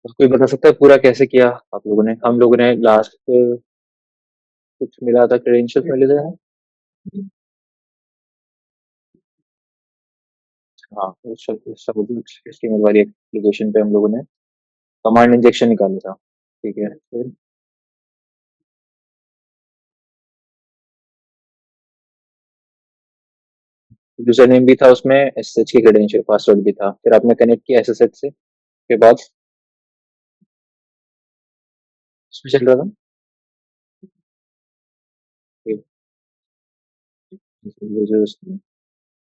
और कोई बता सकता है पूरा कैसे किया आप लोगों ने? हम लोगों ने लास्ट कुछ मिला था, क्रेडेंशियल्स मिले थे। हाँ, उस सब HTML वाली एप्लीकेशन पे हम लोगों ने कमांड इंजेक्शन निकाला था। ठीक है, फिर यूजर नेम भी था उसमें, SSH की क्रेडेंशियल पासवर्ड भी था, फिर आपने कनेक्ट किया SSH से के बाद उसमें चल रहा था।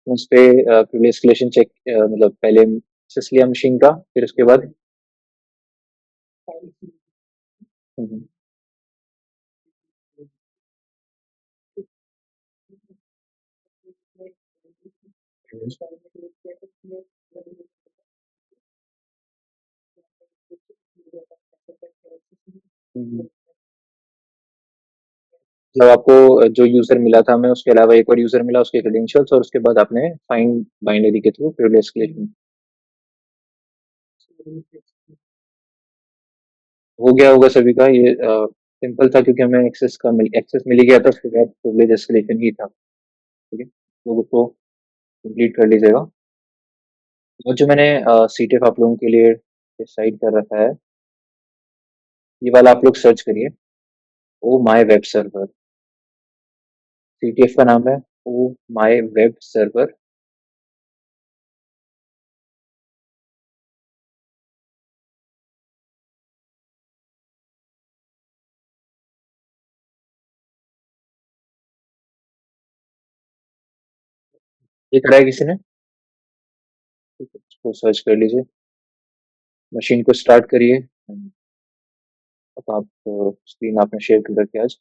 उस पे एस्केलेशन चेक, मतलब पहले एक्सेस लिया मशीन का, फिर उसके बाद हम्म, हम्म, मतलब आपको जो यूजर मिला था हमें उसके अलावा एक और यूजर मिला, उसके क्रेडेंशियल्स, और उसके बाद आपने फाइंड बाइनरी के थ्रू फिर एस्केलेशन हो गया होगा सभी का। ये सिंपल था क्योंकि हमें एक्सेस मिल ही गया था, उसके बाद प्रिविलेज एस्केलेशन ही था। ठीक है, लोग उसको कंप्लीट कर लीजिएगा। और जो मैंने CTF आप लोगों के लिए डिसाइड कर रखा है, ये वाला आप लोग सर्च करिए, ओ माई वेब सर्वर। CTF का नाम है ओ माई वेब सर्वर। ये करा है किसी ने? उसको सर्च कर लीजिए, मशीन को स्टार्ट करिए। अब आप स्क्रीन आपने शेयर कर रखी है आज,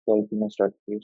कॉल करना स्टार्ट करिए।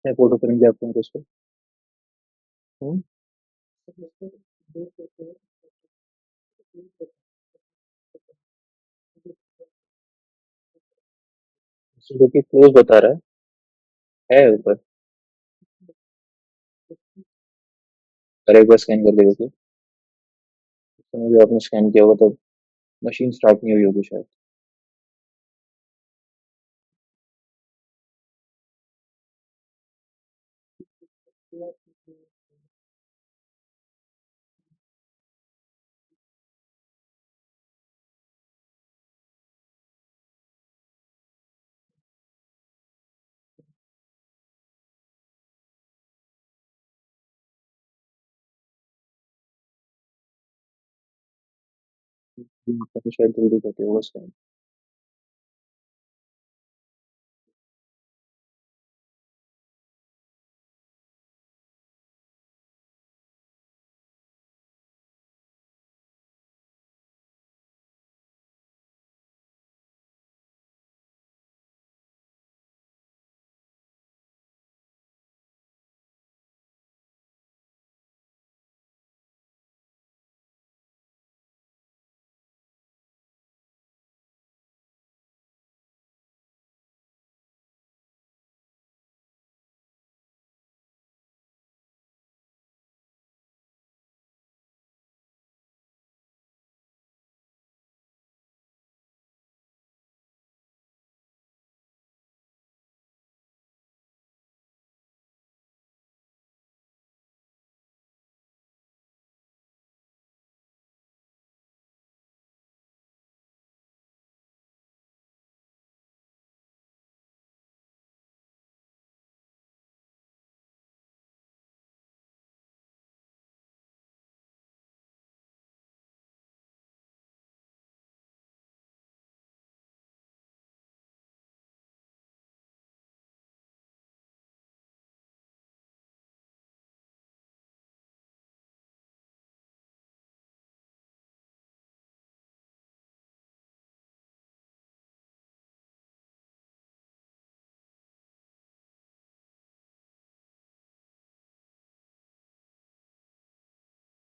मैं फोटो करेंगे आपको उस पर। हम्म, जो कि क्लोज बता रहा है ऊपर। और एक बार स्कैन करके देखिए। उस समय जो आपने स्कैन किया होगा तो मशीन स्टार्ट नहीं हुई होगी शायद। आपने शायद जल्दी करके होगा स्कैन।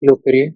क्लोज करिए।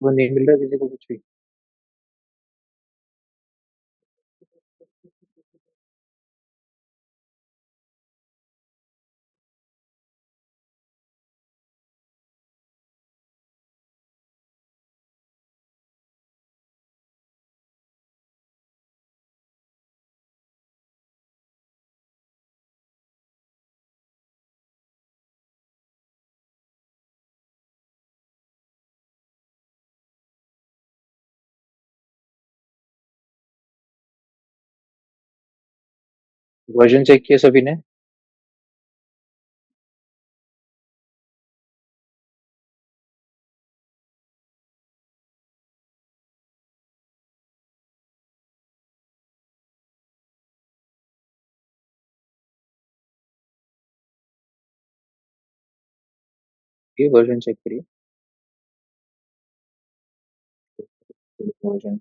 वो नहीं मिल रहा किसी को कुछ भी। वर्जन चेक किया सभी ने? ये वर्जन चेक करिए। वर्जन।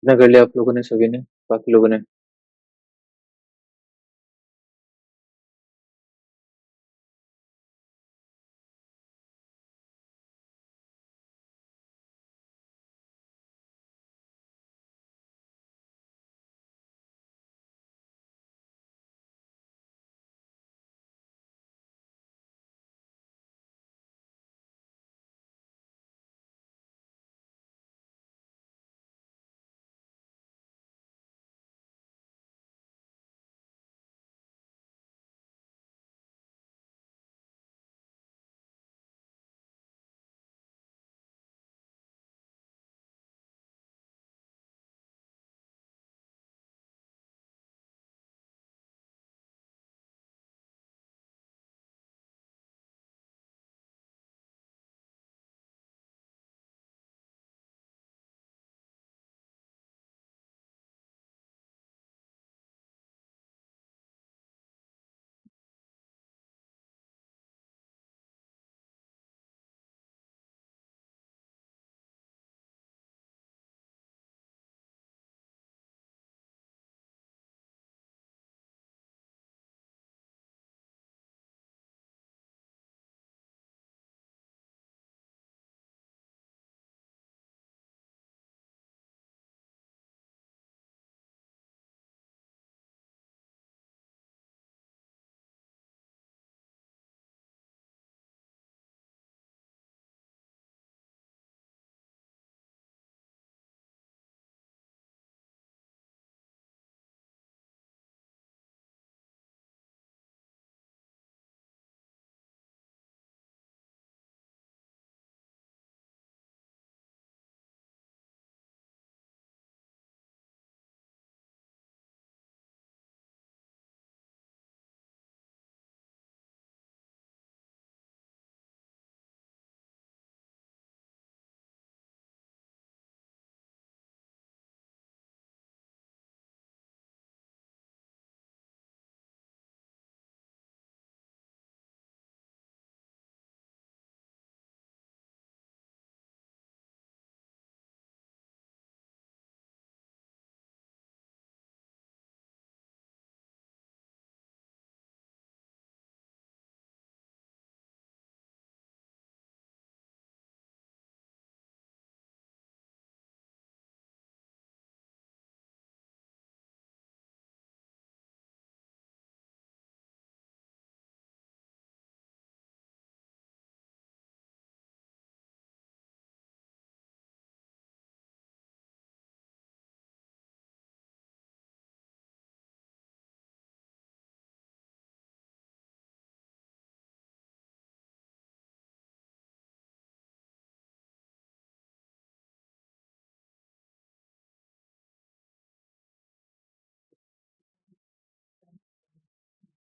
कितना कर लिया आप लोगों ने, सभी ने, बाकी लोगों ने?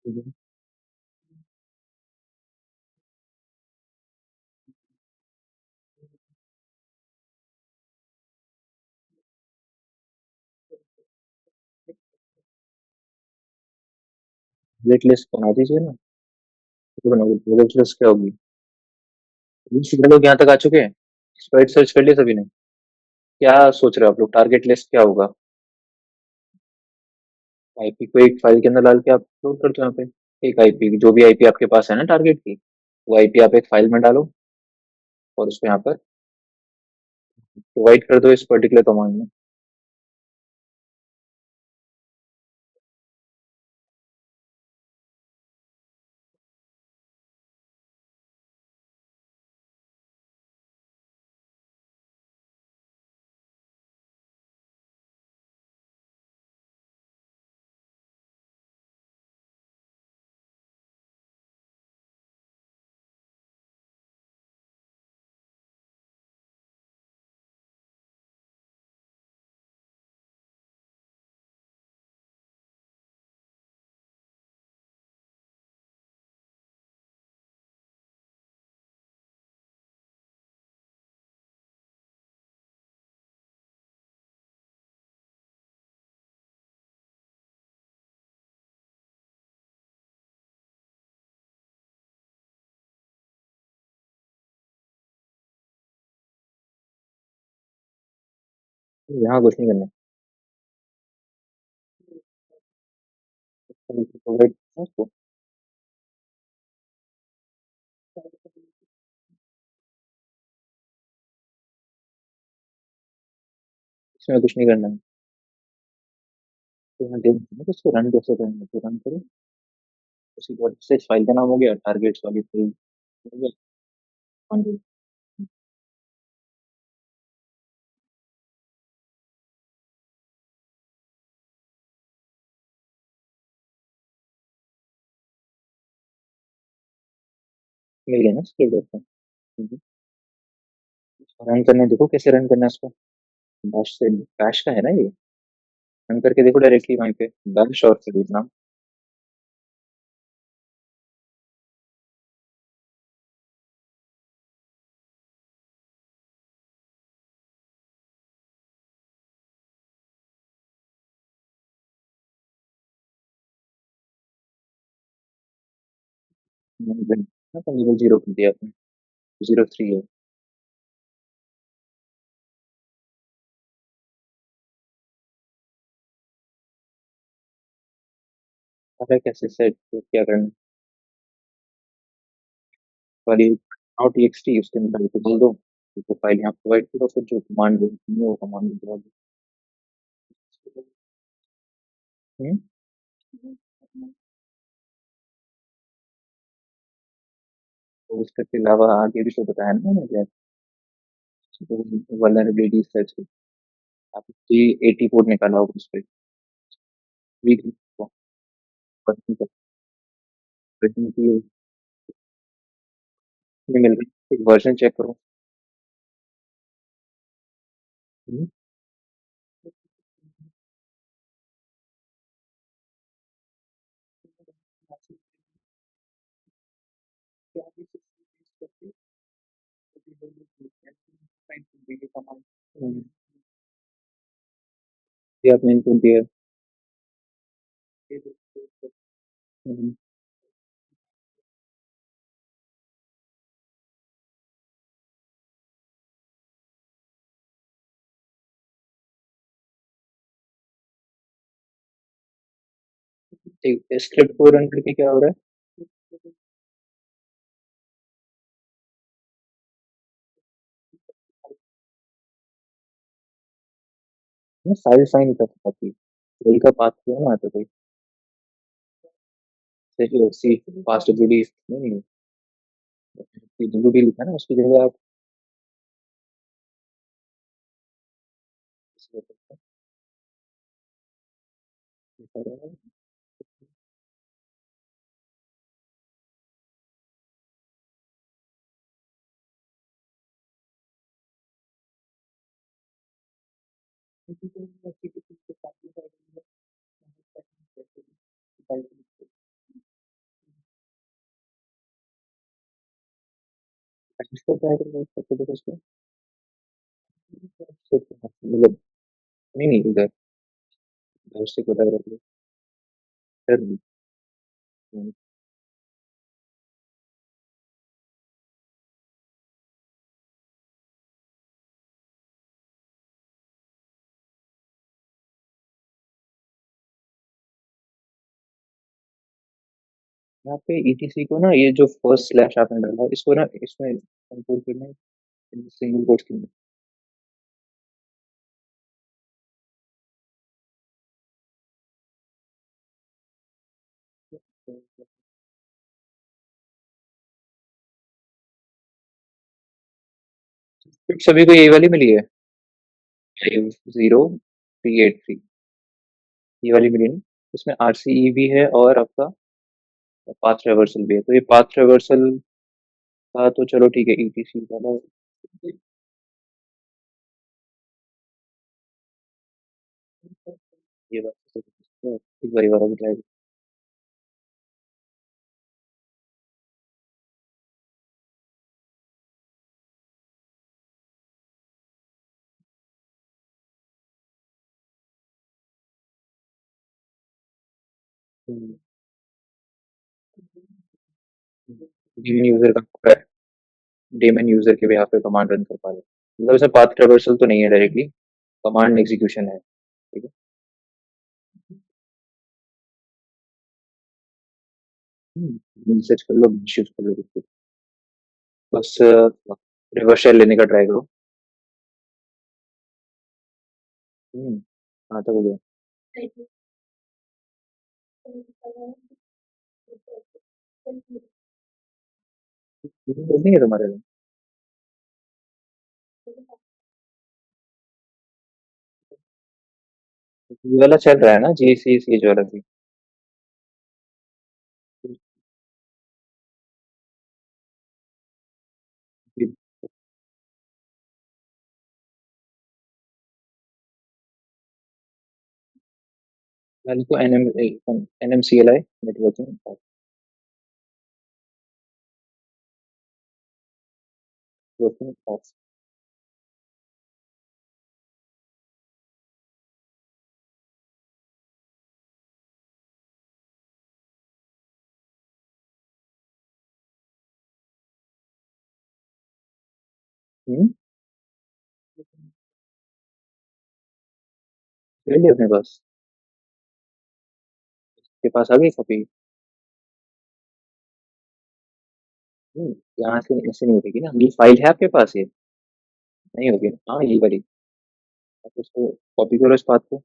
वेट लिस्ट बना दीजिए ना। तो बनाओ वेट लिस्ट क्या होगी? दूसरे लोग यहाँ तक आ चुके हैं। स्प्रेड सर्च कर लिया सभी ने? क्या सोच रहे हो आप लोग, टारगेट लिस्ट क्या होगा? आईपी को एक फाइल के अंदर डाल के आप लोड कर दो यहाँ पे। एक आईपी, जो भी आईपी आपके पास है ना टारगेट की, वो आईपी आप एक फाइल में डालो और उसको यहाँ पर प्रोवाइड कर दो इस पर्टिकुलर कमांड में। यहाँ कुछ नहीं करना। प्रोवाइड उसको। इसमें कुछ नहीं करना है। तो यहाँ देख ना इसको रन कैसे करना है, तो रन करो। उसी के बाद से फाइल का नाम हो गया टारगेट्स वाली फाइल, हो गया। हाँ जी। मिल गया ना स्क्रिप्ट आपको? रन करने देखो कैसे रन करना है इसको। बैश से, बैश का है ना ये? रन करके देखो डायरेक्टली वहीं पे, बैश और फिर नाम। लेवल जीरो कर दिया आपने। 03 है। पता है कैसे सेट क्या करना है? वाली नॉट टीएक्सटी उसके अंदर को बोल दो, तो फाइल यहाँ प्रोवाइड करो, फिर जो कमांड है वो कमांड दो। हम्म। तो उसके अलावा आगे भी तो बताया ना मैंने, तो वल्नरेबिलिटी सर्च आप जी 80 कोड निकाला होगा उस पर। वीक को वर्जन की नहीं मिल रही, एक वर्जन चेक करो। हम्म। हम्म, ये आपने इनपुट दिया है। हम्म, ठीक है, स्क्रिप्ट को रन करके क्या हो रहा है? फाइल साइन कर सकती है का पाथ किया ना तो कोई। देखिए सी फास्ट जीडी नहीं, डब्ल्यूडी लिखा ना उसकी जगह आप इसका क्या है करके देखो इसको। मतलब नहीं नहीं उधर उधर से कोई लग रहा है इधर नहीं। यहाँ पे ईटीसी को ना ये जो फर्स्ट स्लैश आपने डाला इसको ना इसमें कंपोज करना है सिंगल कोट्स के अंदर। फिर सभी को यही वाली मिली है 50383 ये वाली मिली ना। इसमें आरसीई भी है और आपका पाथ रिवर्सल भी है तो ये पाथ रिवर्सल का तो चलो ठीक है ईटीसी वाला ये बात तो एक बारी वाला भी ट्राई। डेमन यूजर का डेमन यूजर के यहाँ पे कमांड रन कर पा रहे हैं। मतलब इसमें पाथ ट्रेवर्सल तो नहीं है डायरेक्टली कमांड एग्जीक्यूशन है ठीक है। रिसर्च कर लो शिफ्ट कर लो कुछ भी। बस रिवर्स शेल लेने का ट्राई करो। कहाँ तक हो गया। नहीं है तुम्हारे में। ये वाला चल रहा है ना जी सी सी वाला भी। मैंने को एनएमसीएलआई नेटवर्किंग वर्किंग ऑफ। हम्म ले लिया अपने पास के पास आ गई कॉपी। यहाँ से ऐसे नहीं उठेगी ना ये फाइल है आपके पास ये नहीं होगी हाँ ये वाली। आप उसको कॉपी करो इस बात को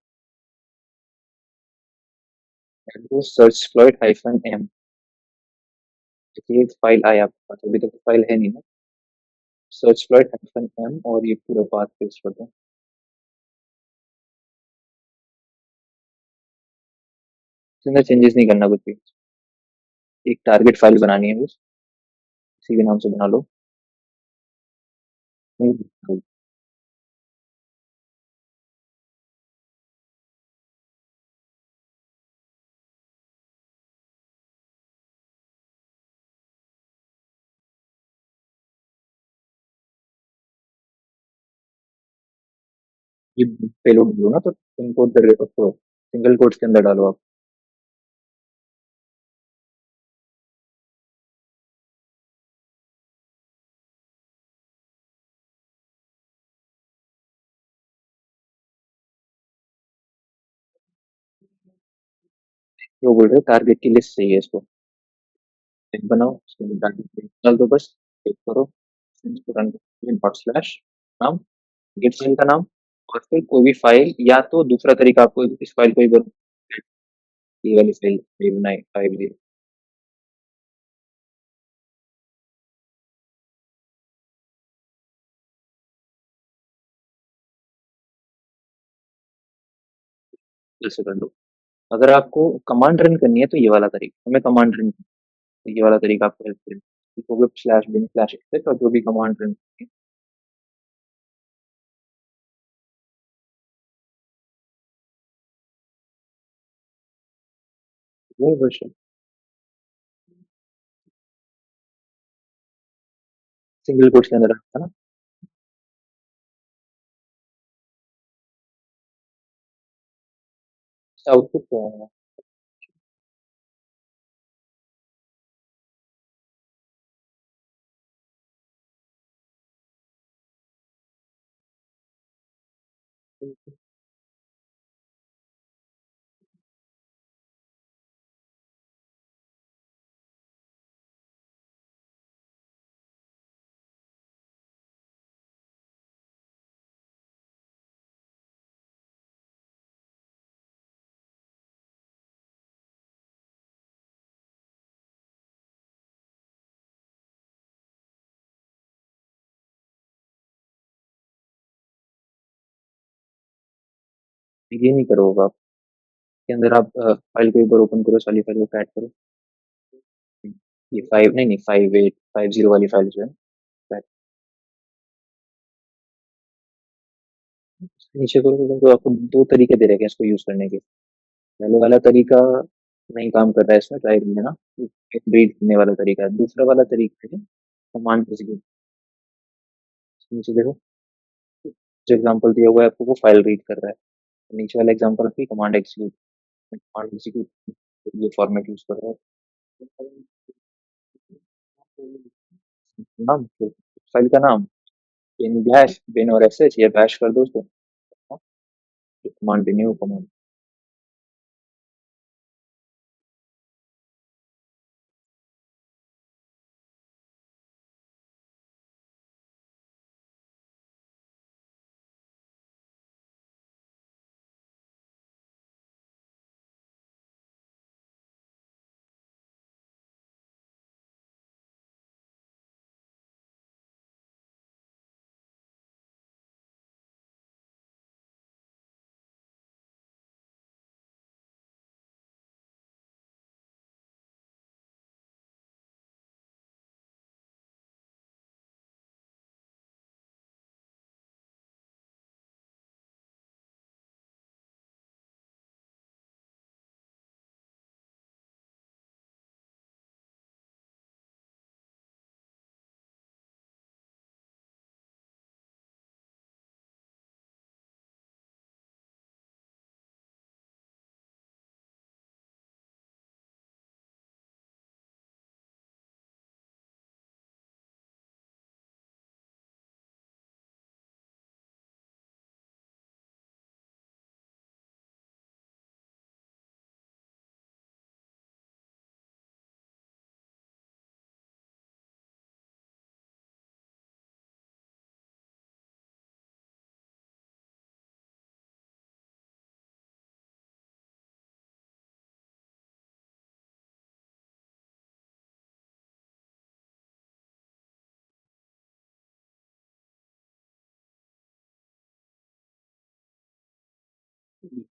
तो सर्च फ्लॉइड हाइफन एम ये फाइल आया आपके पास अभी तक तो फाइल है नहीं ना। सर्च फ्लॉइड हाइफन एम और ये पूरा पाथ पेस्ट कर दो। इसमें चेंजेस नहीं करना कुछ भी। एक टारगेट फाइल बनानी है बस किसी भी नाम से बना लो। ये पेलोड दो ना तो इनको सिंगल कोट्स के अंदर डालो आप। जो बोल रहे हो टारगेट की लिस्ट चाहिए इसको एक बनाओ उसके अंदर टारगेट डाल दो बस क्लिक करो इसको रन डॉट स्लैश नाम गेट फाइल का नाम और फिर कोई भी फाइल या तो दूसरा तरीका आपको इस फाइल को ही ये वाली फाइल 5950 जैसे कर लो। अगर आपको कमांड रन करनी है तो ये वाला तरीका हमें कमांड रन तो ये वाला तरीका आपको हेल्प करेगा लिखोगे स्लैश बिन स्लैश एक्सेट और जो भी कमांड रन वो वर्षन सिंगल कोट्स के अंदर आता है ना। आउटपुट क्या है? ये नहीं करोगे आप, के अंदर आप फाइल को एक बार ओपन करो, सारी फाइल को ऐड करो। ये फाइव नहीं नहीं 5850 वाली फाइल जो है that- नीचे करो तो आपको दो तरीके दे रखे हैं इसको यूज करने के। पहले वाला तरीका नहीं काम कर रहा है, इसमें ट्राई कर लेना। रीड करने वाला तरीका है, दूसरा वाला तरीका है कमांड एग्जीक्यूट। नीचे देखो, जो एग्जांपल दिया हुआ है आपको वो फाइल रीड कर रहा है। नीचे वाला एग्जांपल भी कमांड एग्जीक्यूट ये फॉर्मेट यूज कर रहा है। नाम, फाइल का नाम बिन बैश, बिन और एसएच, ये बैश कर दो उसको। कमांड भी न्यू कमांड।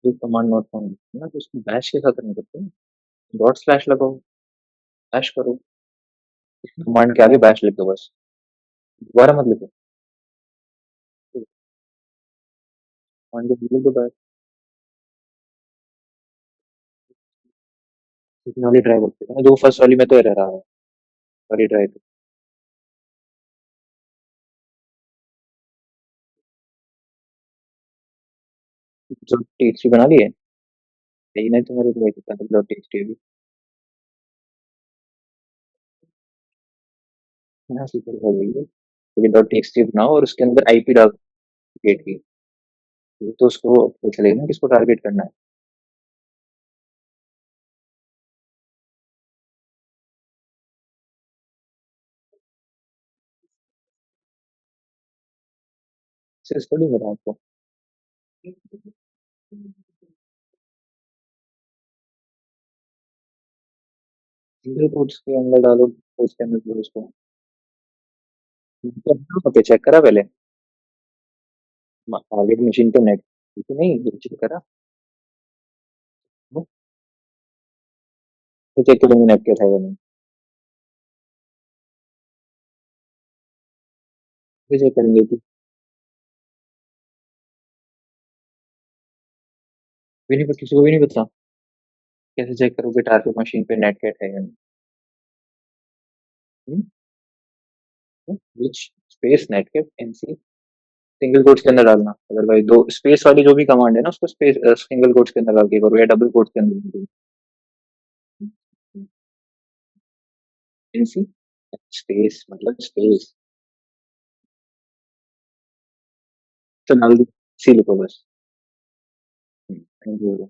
ये कमांड नॉट फाउंड ना, तो उसको बैश के साथ नहीं करते, डॉट स्लैश लगाओ, बैश करो। कमांड के आगे बैश लिख दो बस, दोबारा मत लिखो। कमांड के लिख दो बैश। इतनी वाली ट्राई करते हैं जो फर्स्ट वाली में तो एरर रहा है, सारी ट्राई तो। जो टी3 बना लिए, यही नहीं तुम्हारे को वही डॉट टी3 भी। हाँ सीक्वल हो गई है, तो डॉट टी बनाओ और उसके अंदर आईपी डाल गेट की, तो उसको पता चलेगा ना किसको टारगेट करना है। एक्सेस थोड़ी हो रहा है आपको। सिंगल कोट्स के अंदर डालो, कोट्स के अंदर फिर उसको ओके चेक करा पहले। टारगेट मशीन पे नेट नहीं चेक करा, तो चेक करेंगे नेट क्या था या नहीं, फिर चेक करेंगे कि भी नहीं, किसी को भी नहीं पता। कैसे चेक करोगे टारगेट मशीन पे नेट कैट है या नहीं? Which space netcat NC single quotes के अंदर डालना, अदरवाइज दो स्पेस वाली जो भी कमांड है ना उसको स्पेस सिंगल कोट्स के अंदर डाल के करो या डबल कोट्स के अंदर एनसी स्पेस मतलब स्पेस तो डाल दो, सी लिखो बस। Thank you.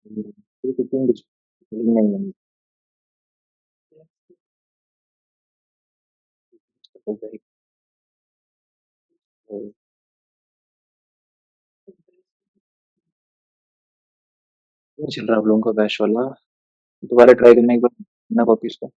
नहीं नहीं नहीं, नहीं चल रहा आप लोगों का बैश वाला, दोबारा ट्राई करने एक बार ना कॉपीज को।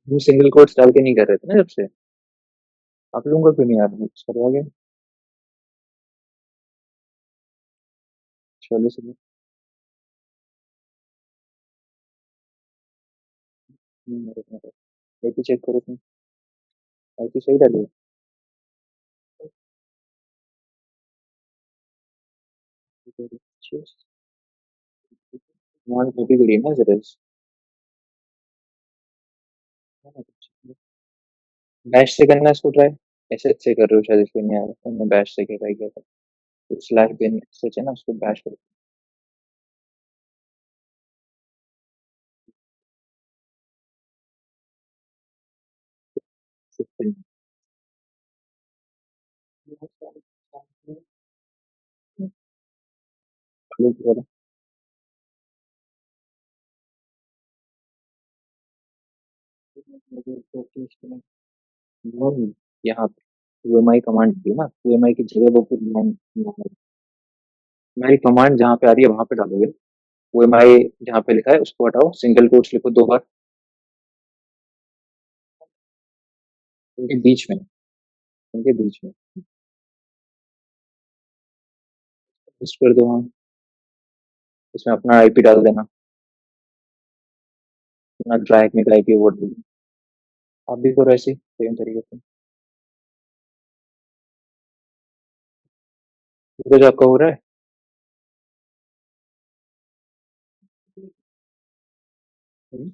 वो सिंगल कोट्स डाल के नहीं कर रहे थे ना जब से, आप लोगों का क्यों नहीं आ रहा करवाओगे? चलो चलो। आईपी चेक करो तुम, आईपी सही डाली है? मान कॉपी करी है ना जरा बैश से करना है इसको ट्राई, ऐसे से कर रहे हो शायद इसलिए नहीं आ रहा, मैं बैश से क्या ट्राई किया था, तो स्लैश बिन सच है ना उसको बैश करो। यहाँ पे यूएमआई कमांड दी है ना, यूएमआई की जगह वो हमारी कमांड जहाँ पे आ रही है वहां पे डालोगे, यूएमआई जहाँ पे लिखा है उसको हटाओ, सिंगल कोट्स लिखो दो बार उनके बीच में, उनके बीच में पेस्ट कर दो। हाँ, उसमें अपना आईपी डाल देना, अपना ट्रैक में आईपी वो डाल देना। आप भी करो ऐसे सेम तरीके से, तो जो आपका हो रहा है। हम्म,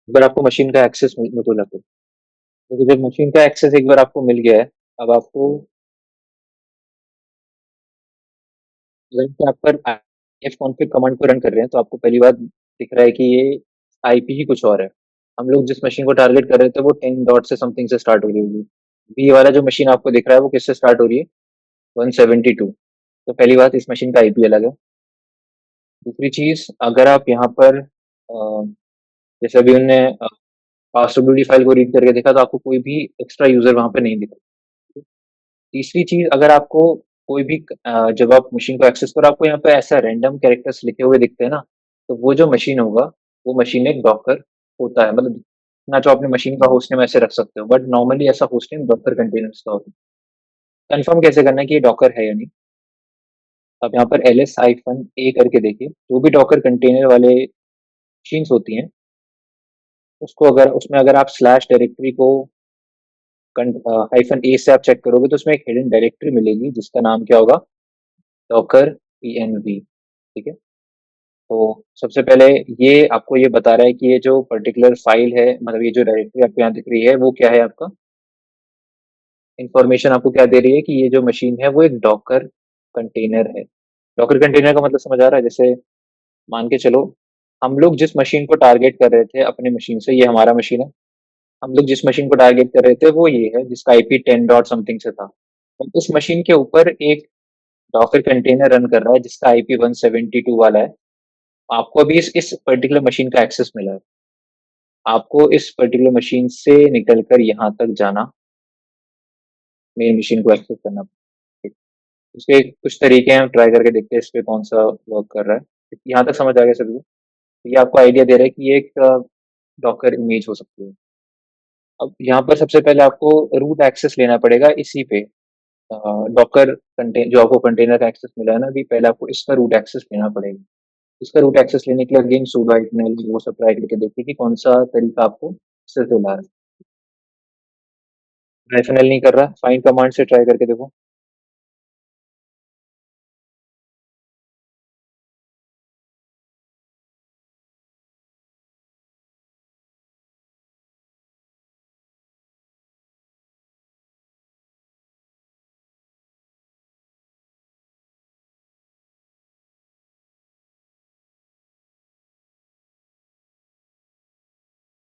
अगर आपको मशीन का एक्सेस मिल तो लगो, क्योंकि जब मशीन का एक्सेस एक बार आपको मिल गया है, अब आपको अगर आप पर एफ कॉन्फिग कमांड को रन कर रहे हैं तो आपको पहली बात दिख रहा है कि ये आईपी ही कुछ और है। हम लोग जिस मशीन को टारगेट कर रहे थे वो 10 डॉट से समथिंग से स्टार्ट हो रही होगी, बी वाला जो मशीन आपको दिख रहा है वो किससे स्टार्ट हो रही है, 172। तो पहली बात इस मशीन का आईपी अलग है। दूसरी चीज अगर आप यहाँ पर जैसे अभी उनने पासवर्ड फाइल को रीड करके देखा तो आपको कोई भी एक्स्ट्रा यूजर वहां पे नहीं दिखा। तीसरी चीज अगर आपको कोई भी जब आप मशीन को एक्सेस करो आपको यहाँ पे ऐसा रैंडम कैरेक्टर्स लिखे हुए दिखते हैं ना, तो वो जो मशीन होगा वो मशीन एक डॉकर होता है, मतलब ना जो अपने मशीन का होस्ट नेम ऐसे रख सकते हो, बट नॉर्मली ऐसा होस्ट नेम डॉकर कंटेनर्स का होता है। कंफर्म कैसे करना है कि ये डॉकर है या नहीं? आप यहाँ पर ls हाइफन ए करके देखिए, जो भी डॉकर कंटेनर वाले मशीन्स होती हैं उसको अगर उसमें अगर आप स्लैश डायरेक्टरी को हाइफन ए से आप चेक करोगे तो उसमें एक हिडन डायरेक्टरी मिलेगी जिसका नाम क्या होगा, डॉकर pnv। ठीक है, तो सबसे पहले ये आपको ये बता रहा है कि ये जो पर्टिकुलर फाइल है, मतलब ये जो डायरेक्टरी आपको यहाँ दिख रही है वो क्या है, आपका इंफॉर्मेशन आपको क्या दे रही है कि ये जो मशीन है वो एक डॉकर कंटेनर है। डॉकर कंटेनर का मतलब समझ आ रहा है? जैसे मान के चलो हम लोग जिस मशीन को टारगेट कर रहे थे अपने मशीन से, ये हमारा मशीन है, हम लोग जिस मशीन को टारगेट कर रहे थे वो ये है जिसका आईपी 10 डॉट समथिंग से था। अब उस मशीन के ऊपर एक डॉकर कंटेनर रन कर रहा है जिसका आईपी 172 वाला है। आपको अभी इस पर्टिकुलर मशीन का एक्सेस मिला है, आपको इस पर्टिकुलर मशीन से निकलकर यहाँ तक जाना, मेन मशीन को एक्सेस करना पड़ेगा। उसके कुछ तरीके हैं, हम ट्राई करके देखते हैं इस पे कौन सा वर्क कर रहा है। यहाँ तक समझ आ गया सभी को? तो ये आपको आइडिया दे रहा है कि ये एक डॉकर इमेज हो सकती है। अब यहाँ पर सबसे पहले आपको रूट एक्सेस लेना पड़ेगा इसी पे। डॉकर कंटेन जो आपको कंटेनर का एक्सेस मिला है ना, अभी पहले आपको इसका रूट एक्सेस लेना पड़ेगा। इसका रूट एक्सेस लेने के लिए अगेन sudo इग्नोर वो सब ट्राई करके देखिए कि कौन सा तरीका आपको सिर पे ला रहा है। राइफनल नहीं कर रहा, फाइंड कमांड से ट्राई करके देखो।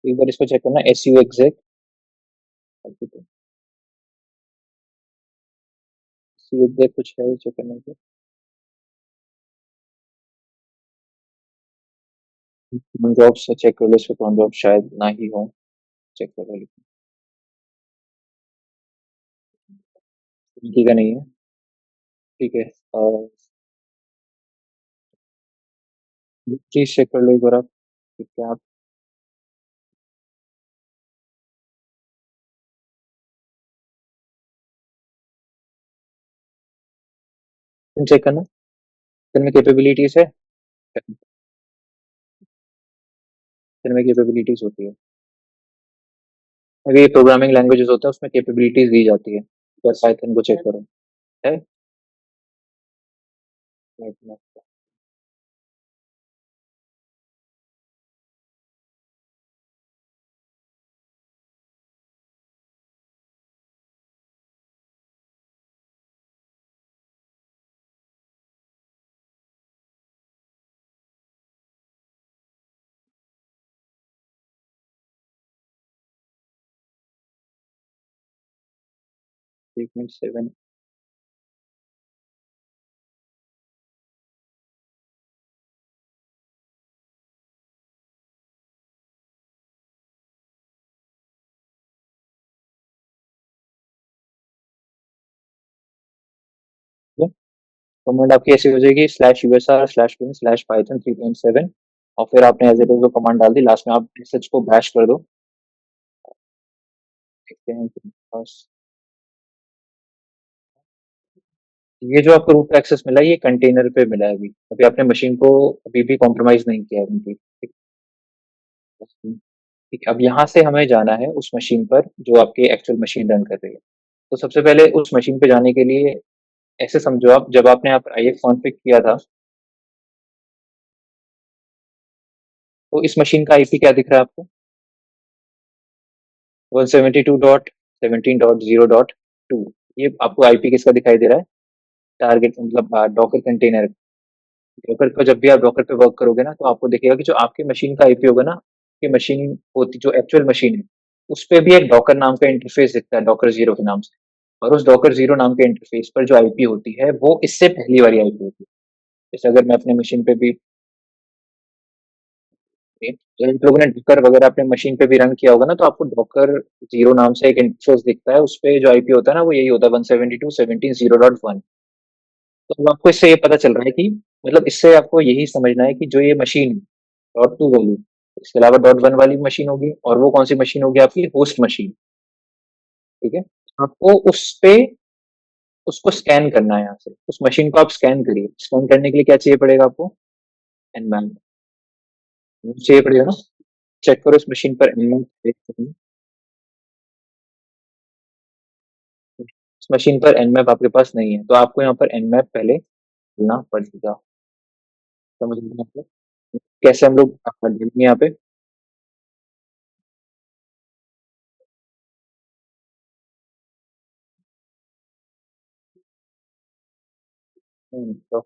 एक बार इसको चेक करना, एस यू एग्जैक्ट कुछ है चेक करने के। जॉब्स चेक कर लो, इस पे जॉब शायद ना ही हो। चेक कर लो, ठीक है नहीं है। ठीक है, प्लीज चेक कर लो एक बार आप, ठीक है आप चेक करना। इनमें कैपेबिलिटीज है, इनमें कैपेबिलिटीज होती है। अगर ये प्रोग्रामिंग लैंग्वेजेस होता है उसमें कैपेबिलिटीज दी जाती है। तो पाइथन को चेक करो, है। एक मिनट, 7। कमांड आपकी ऐसी हो जाएगी, /usr/bin/python 3.7, और फिर आपने एज इट इज वो कमांड डाल दी, लास्ट में आप सच को बैश कर दो। देखते हैं कि बस ये जो आपको रूट एक्सेस मिला है, ये कंटेनर पे मिला है। अभी अभी आपने मशीन को अभी भी कॉम्प्रोमाइज नहीं किया है उनकी, ठीक ठीक है। अब यहाँ से हमें जाना है उस मशीन पर जो आपकी एक्चुअल मशीन रन कर रही है। तो सबसे पहले उस मशीन पे जाने के लिए ऐसे समझो, आप जब आपने आप आई एक्स कॉन्फ़िग किया था, तो इस मशीन का आईपी क्या दिख रहा है आपको? 172.17.0.2। ये आपको आईपी किसका दिखाई दे रहा है? टारगेट मतलब डॉकर कंटेनर। डॉकर का जब भी आप डॉकर पे वर्क करोगे ना, तो आपको दिखेगा कि जो आपकी मशीन का आईपी होगा ना, आपकी मशीन होती जो एक्चुअल मशीन है, उस पे भी एक डॉकर नाम का इंटरफेस दिखता है, डॉकर जीरो के नाम से। और उस डॉकर जीरो नाम के इंटरफेस पर जो आईपी होती है, वो इससे पहली वाली आईपी होती है। जैसे अगर मैं अपने मशीन पे भी, आप लोगों ने डॉकर वगैरह अपने मशीन पे भी रन किया होगा ना, तो आपको डॉकर जीरो नाम से एक इंटरफेस दिखता है, उस पे जो आईपी होता है ना, वो यही होता है, 172.17.0.1। तो अब आपको इससे ये पता चल रहा है कि, मतलब इससे आपको यही समझना है कि जो ये मशीन डॉट टू होगी, इसके अलावा डॉट वन वाली मशीन होगी, और वो कौन सी मशीन होगी? आपकी होस्ट मशीन। ठीक है, आपको उस पे उसको स्कैन करना है। यहाँ से उस मशीन को आप स्कैन करिए। स्कैन करने के लिए क्या चाहिए पड़ेगा आपको? एनमैप चाहिए पड़ेगा ना। चेक करो इस मशीन पर एनमैप, इस मशीन पर एनमैप आपके पास नहीं है, तो आपको यहाँ पर एनमैप पहले खोलना पड़ेगा। समझ लीजिए आपको कैसे हम लोग देखेंगे यहाँ पे। तो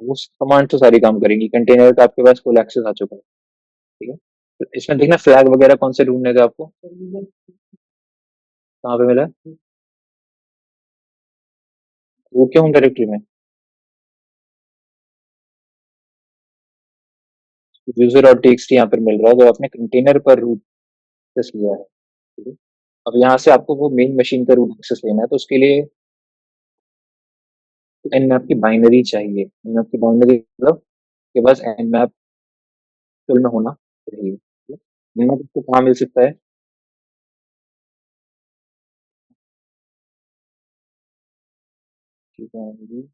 उस कमांड तो सारी काम करेंगी, कंटेनर का आपके पास फुल एक्सेस आ चुका है। ठीक है, तो इसमें देखना फ्लैग वगैरह कौन से ढूंढने का आपको, कहाँ पे मिला है? वो क्यों डायरेक्टरी में? यूजर और टेक्स्ट यहाँ पर मिल रहा है जो आपने कंटेनर पर रूट एक्सेस लिया है, ठीक है। अब यहाँ से आपको वो मेन मशीन का रूट एक्सेस लेना है, तो उसके लिए nmap की बाइनरी चाहिए। nmap की बाइनरी मतलब के पास nmap टूल में होना चाहिए, ठीक है। nmap आपको कहाँ मिल सकता है? ठीक है जी।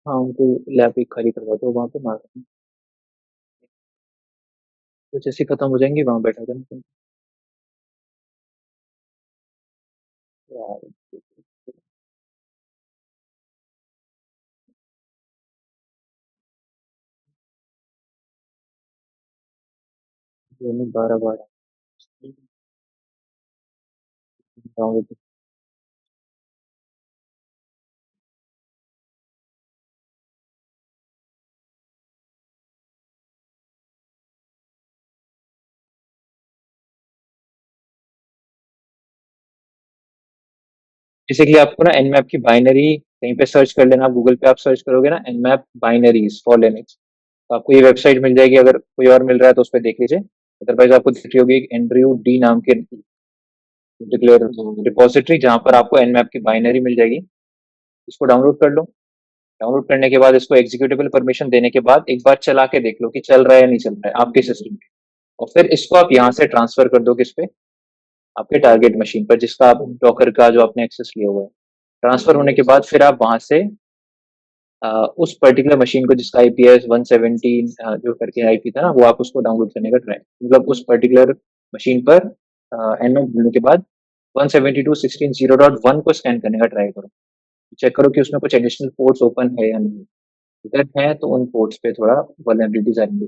हाँ, उनको लैब एक खाली करवा दो वहाँ पे मार, तो जैसे ही खत्म हो जाएंगे वहाँ बैठा देना तुम। यार, दोनों 12 12 डाउनलोड। बेसिकली आपको ना nmap की बाइनरी कहीं पे सर्च कर लेना, गूगल पे आप सर्च करोगे ना nmap बाइनरीज फॉर लिनक्स, तो आपको ये वेबसाइट मिल जाएगी। अगर कोई और मिल रहा है तो उस पर देख लीजिए, अदरवाइज आपको दिख रही होगी एक एंड्रयू डी नाम के डिक्लेयर रिपोजिटरी, जहाँ पर आपको nmap की बाइनरी मिल जाएगी। इसको डाउनलोड कर लो। डाउनलोड करने के बाद इसको एग्जीक्यूटेबल परमिशन देने के बाद एक बार चला के देख लो कि चल रहा है या नहीं चल रहा है आपके सिस्टम पे, और फिर इसको आप यहाँ से ट्रांसफर कर दो किस पे, आपके टारगेट मशीन पर जिसका आप डॉकर का जो आपने एक्सेस लिया हुआ है। ट्रांसफर होने के बाद फिर आप वहां से उस पर्टिकुलर मशीन को जिसका आईपीएस 117 जो करके आईपी था ना, वो आप उसको डाउनलोड करने का ट्राई, मतलब उस पर्टिकुलर मशीन पर एनओ ढूंढने के बाद 172.16.0.1 को स्कैन करने का ट्राई करो। चेक करो कि उसमें कुछ एडिशनल पोर्ट्स ओपन है या नहीं। अगर है तो उन पोर्ट्स पे थोड़ा वल्नरेबिलिटीज आएंगे।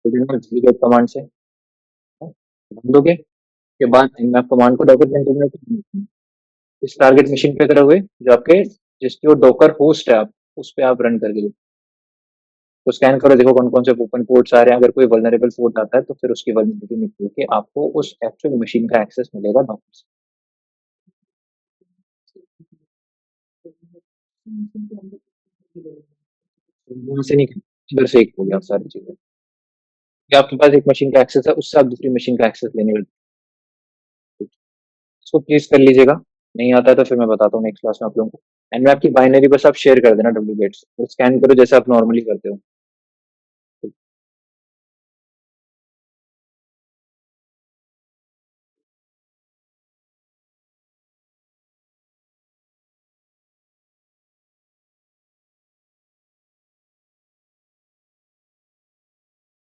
कमांड से ढूंढ दोगे के बाद nmap कमांड को डॉकर कंटेनर में इस टारगेट मशीन पे करोगे जो आपके जिसकी वो डॉकर होस्ट है, आप उस पे आप रन करके तो स्कैन करो, देखो कौन कौन से ओपन पोर्ट्स आ रहे हैं। अगर कोई वल्नरेबल पोर्ट आता है तो फिर उसकी वल्नरेबिलिटी निकल के आपको उस एक्चुअल मशीन का एक्सेस मिलेगा डॉकर से नहीं, इधर से एक हो गया सारी चीजें कि आपके पास एक मशीन का एक्सेस है, उससे आप दूसरी मशीन का एक्सेस लेने वाले। इसको प्लीज कर लीजिएगा। नहीं आता है तो फिर मैं बताता हूँ नेक्स्ट क्लास में आप लोगों को। एंड में आपकी बाइनरी बस आप शेयर कर देना डब्ल्यू गेट्स और स्कैन करो जैसे आप नॉर्मली करते हो।